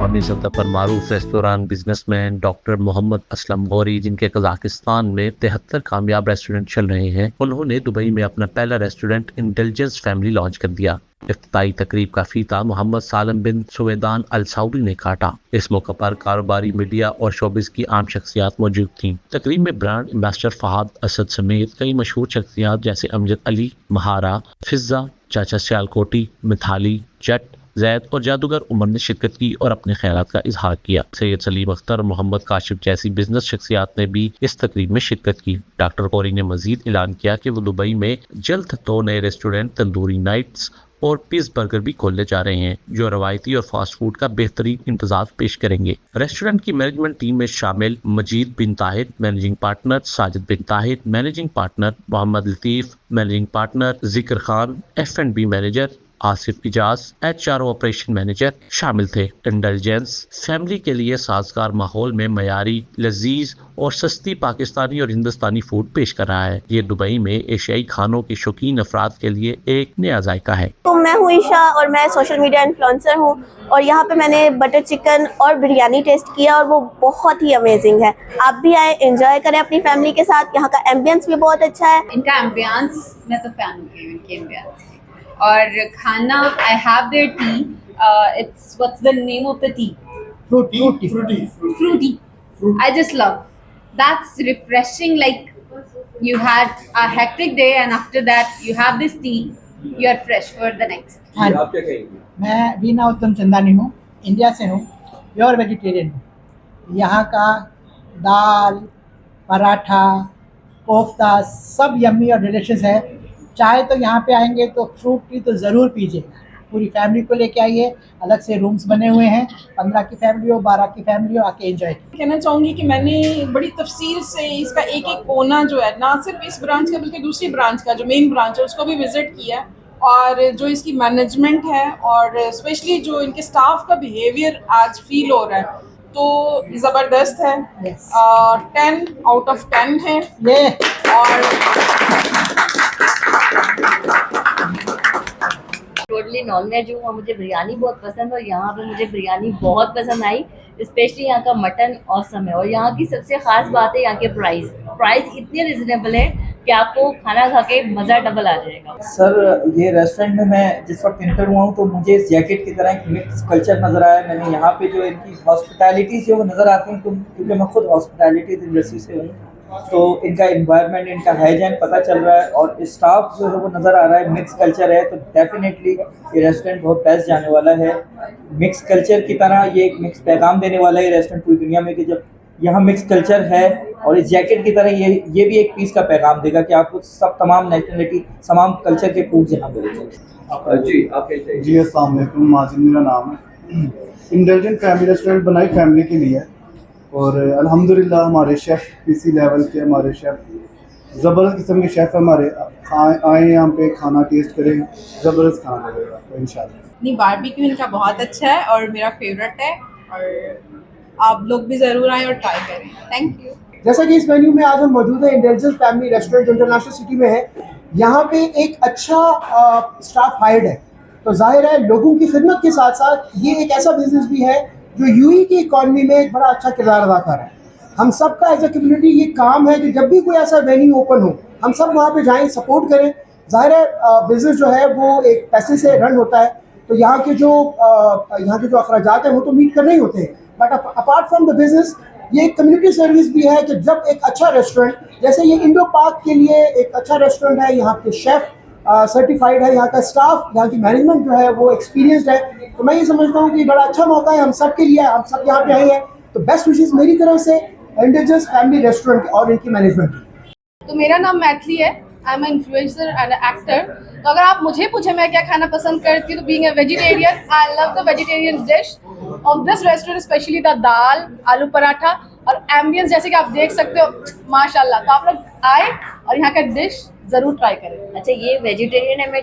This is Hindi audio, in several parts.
अवामी सतह पर मारूफ restaurant businessman doctor Mohammad Aslam Gauri, जिनके कजाकिस्तान में 73 कामयाब रेस्टोरेंट चल रहे हैं, उन्होंने दुबई में अपना पहला रेस्टोरेंट इंटेलिजेंस फैमिली लॉन्च कर दिया। इफ्तिताई तकरीब का फीता मोहम्मद सालम बिन सुवेदान अल सऊदी ने काटा। इस मौके पर कारोबारी, मीडिया और शोबिस की आम शख्सियात मौजूद थीं। तकरीब में ब्रांड एम्बेसडर फहाद असद समेत कई मशहूर शख्सियात जैसे अमजद अली, महारा, फिजा, चाचा सियालकोटी, मिथाली, जट, जैद और जादूगर उमर ने शिरकत की और अपने ख्यालात का इजहार किया। सैयद सलीम अख्तर, मोहम्मद काशिफ जैसी बिजनेस शख्सियात ने भी इस तकरीब में शिरकत की। डॉक्टर गौरी ने मजीद ऐलान किया कि वो दुबई में जल्द 2 नए रेस्टोरेंट, तंदूरी नाइट्स और पिज़ बर्गर भी खोलने जा रहे हैं, जो रवायती और फास्ट फूड का बेहतरीन इंतजाम पेश करेंगे। रेस्टोरेंट की मैनेजमेंट टीम में शामिल Majid bin Tahir managing partner, Sajid bin Tahir managing partner, Mohammed Latif managing partner, Zikr Khan F&B manager, Asif Ijaz HR operation manager शामिल थे। इंटेलिजेंस फैमिली के लिए साजगार माहौल में मयारी, लजीज और सस्ती पाकिस्तानी और हिंदुस्तानी फूड पेश कर रहा है। ये दुबई में एशियाई खानों के शौकीन अफराद के लिए एक नया जायका है। तो मैं हूँ ईशा और मैं सोशल मीडिया इन्फ्लुएंसर हूँ और यहाँ पे मैंने बटर चिकन और बिरयानी टेस्ट किया और वो बहुत ही अमेजिंग है। आप भी आए, एंजॉय करें अपनी फैमिली के साथ। यहाँ का एम्बियंस भी बहुत अच्छा है। इनका एम्बियंस मैं तो फैन हूँ इनके एम्बियंस और खाना। I have their T, it's what's the name of the T? Fruity. I just love. That's refreshing. Like you had a hectic day and after that you have this tea, you are fresh for the next. हाँ, आप क्या कहेंगे? मैं रीना उत्तम चंदानी हूँ, इंडिया से हूँ, प्योर वेजिटेरियन हूँ। यहाँ का दाल, पराठा, कोफ्ता सब यम्मी और डिलीशियस है। चाहे तो यहाँ पे आएंगे तो फ्रूट टी तो ज़रूर पीजिएगा। पूरी फैमिली को लेके आइए, अलग से रूम्स बने हुए हैं, 15 की फैमिली हो, 12 की फैमिली हो, आके एंजॉय। कहना चाहूँगी कि मैंने बड़ी तफसील से इसका एक एक कोना जो है, ना सिर्फ इस ब्रांच का बल्कि दूसरी ब्रांच का जो मेन ब्रांच है उसको भी विजिट किया और जो इसकी मैनेजमेंट है और स्पेशली जो इनके स्टाफ का बिहेवियर आज फील हो रहा है तो ज़बरदस्त है। 10 आउट ऑफ 10 है ये। और टोटली नॉन वेज हूँ और मुझे बिरयानी बहुत पसंद है और यहाँ पे मुझे बिरयानी बहुत पसंद आई। स्पेशली यहाँ का मटन औसम है और यहाँ की सबसे ख़ास बात है यहाँ के प्राइस इतने रिजनेबल है कि आपको खाना खा के मज़ा डबल आ जाएगा। सर, ये रेस्टोरेंट में मैं जिस वक्त इंटर हुआ हूँ तो मुझे इस जैकेट की तरह एक मिक्स कल्चर नज़र आया। मैंने यहाँ पे जो इनकी हॉस्पिटैलिटी से वो नज़र आती है, क्योंकि मैं खुद हॉस्पिटैलिटी इंडस्ट्री से हूँ, तो इनका एनवायरनमेंट, इनका हाइजीन पता चल रहा है और स्टाफ जो है वो नज़र आ रहा है। मिक्स कल्चर है तो डेफिनेटली ये रेस्टोरेंट बहुत बेस्ट जाने वाला है। मिक्स कल्चर की तरह ये एक मिक्स पैगाम देने वाला है रेस्टोरेंट पूरी दुनिया में कि जब यहाँ मिक्स कल्चर है, और इस जैकेट की तरह ये भी एक पीस का पैगाम देगा कि आपको सब तमाम नेशनलिटी, तमाम कल्चर के फूड यहाँ मिलेंगे। जी अस्सलाम वालेकुम, माजिद मेरा नाम है। इंटेलिजेंट फैमिली रेस्टोरेंट बनाई फैमिली के लिए और अल्हम्दुलिल्लाह हमारे शेफ़ PC लेवल के, हमारे शेफ़ ज़बरदस्त किस्म के शेफ़ हमारे आए यहाँ पे खाना टेस्ट करें, ज़बरदस्त खाना लगेगा तो इंशाल्लाह। नहीं, बारबेक्यू इनका बहुत अच्छा है और मेरा फेवरेट है और आप लोग भी ज़रूर आएँ और ट्राई करें। Thank you. जैसा कि इस मेन्यू में आज हम मौजूद हैं, intelligence family restaurant international city में है। यहाँ पे एक अच्छा स्टाफ हायर्ड है, तो जाहिर है लोगों की खिदमत के साथ साथ ये एक ऐसा बिजनेस भी है जो UAE की इकॉनमी में एक बड़ा अच्छा किरदार अदा कर रहा है। हम सब का एज ए कम्युनिटी ये काम है कि जब भी कोई ऐसा वेन्यू ओपन हो, हम सब वहाँ पे जाएं, सपोर्ट करें। जाहिर है बिजनेस जो है वो एक पैसे से रन होता है, तो यहाँ के जो अखराजात हैं वो तो मीट करने ही होते हैं, but apart from the business ये एक कम्युनिटी सर्विस भी है कि जब एक अच्छा रेस्टोरेंट, जैसे ये इंडो पार्क के लिए एक अच्छा रेस्टोरेंट है, यहाँ के शेफ़ सर्टिफाइड है, यहाँ का स्टाफ, यहाँ की मैनेजमेंट जो है वो एक्सपीरियंस्ड है, तो मैं ये समझता हूँ कि बड़ा अच्छा मौका है हम सब के लिए। हम सब यहाँ पे आए हैं तो बेस्ट विशेस मेरी तरफ से इंटेलिजेंस फैमिली रेस्टोरेंट और इनकी मैनेजमेंट की। तो मेरा नाम मैथिली है, I am influencer and actor. तो अगर आप मुझे पूछे मैं क्या खाना पसंद करती हूँ तो being a vegetarian, I love the vegetarian dish of this restaurant, specially the dal, aloo paratha और एम्बियंस जैसे कि आप देख सकते हो माशाल्लाह। तो आप लोग आए और यहाँ का डिश ज़रूर ट्राई करें। अच्छा, ये वेजिटेरियन है? मैं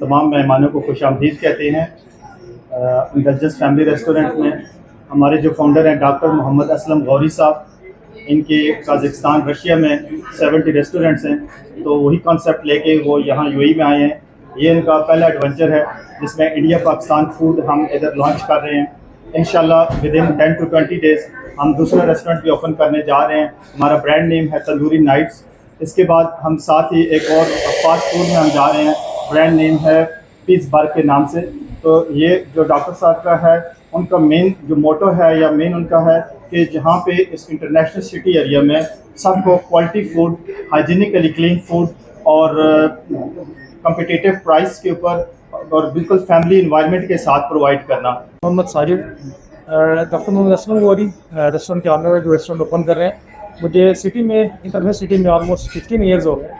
तमाम मेहमानों को खुश आमदीद कहते हैं। इंडल्जेंस फैमिली रेस्टोरेंट में हमारे जो फाउंडर हैं डॉक्टर मोहम्मद असलम गौरी साहब, इनके कजाकिस्तान रशिया में 70 रेस्टोरेंट्स हैं, तो वही कॉन्सेप्ट लेके वो यहाँ यूएई में आए हैं। ये इनका पहला एडवेंचर है जिसमें इंडिया पाकिस्तान फूड हम इधर लॉन्च कर रहे हैं। इंशाल्लाह विद इन 10 to 20 डेज़ हम दूसरा रेस्टोरेंट भी ओपन करने जा रहे हैं। हमारा ब्रांड नेम है तंदूरी नाइट्स। इसके बाद हम साथ ही एक और फास्ट फूड में हम जा रहे हैं, ब्रांड नेम है पीस बार के नाम से। तो ये जो डॉक्टर साहब का है उनका मेन जो मोटो है या मेन उनका है कि जहाँ पे इस इंटरनेशनल सिटी एरिया में सबको quality food, hygienically clean food और कम्पिटिटिव प्राइस के ऊपर और बिल्कुल फैमिली इन्वायरमेंट के साथ प्रोवाइड करना। मोहम्मद साजिद, डॉक्टर मोहम्मद असलम गौरी रेस्टोरेंट के ऑनर है जो रेस्टोरेंट ओपन कर रहे हैं। मुझे सिटी में इंटरनेशनल सिटी में ऑलमोस्ट 15 ईयर्स हो गए।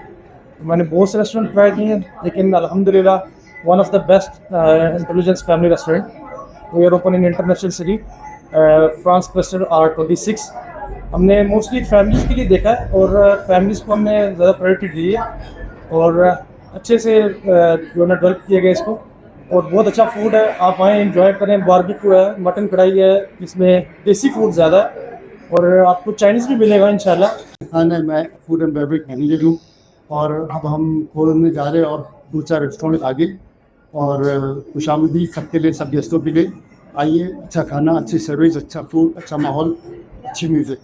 मैंने बहुत से रेस्टोरेंट ट्राई किए हैं लेकिन अल्हम्दुलिल्लाह one of the best intelligence family restaurant we are open in international city France cluster R26। हमने मोस्टली फैमिलीज़ के लिए देखा है और फैमिलीज़ को हमने ज़्यादा प्रायोरिटी दी है और अच्छे से जो है डेवलप किया गया इसको और बहुत अच्छा फूड है। आप आएँ एंजॉय करें। बारबेक्यू है, मटन कढ़ाई है, इसमें देसी फूड ज़्यादा है और आपको चाइनीज़ भी मिलेगा इंशाल्लाह। खाना मैं फूड एंड बेवरेज मैनेजर हूँ और अब हम खोलने जा रहे हैं और दूसरा रेस्टोरेंट आगे और खुशामदी सबके लिए, सब गेस्टों के लिए। आइए, अच्छा खाना, अच्छी सर्विस, अच्छा फूड, अच्छा माहौल, अच्छी म्यूज़िक।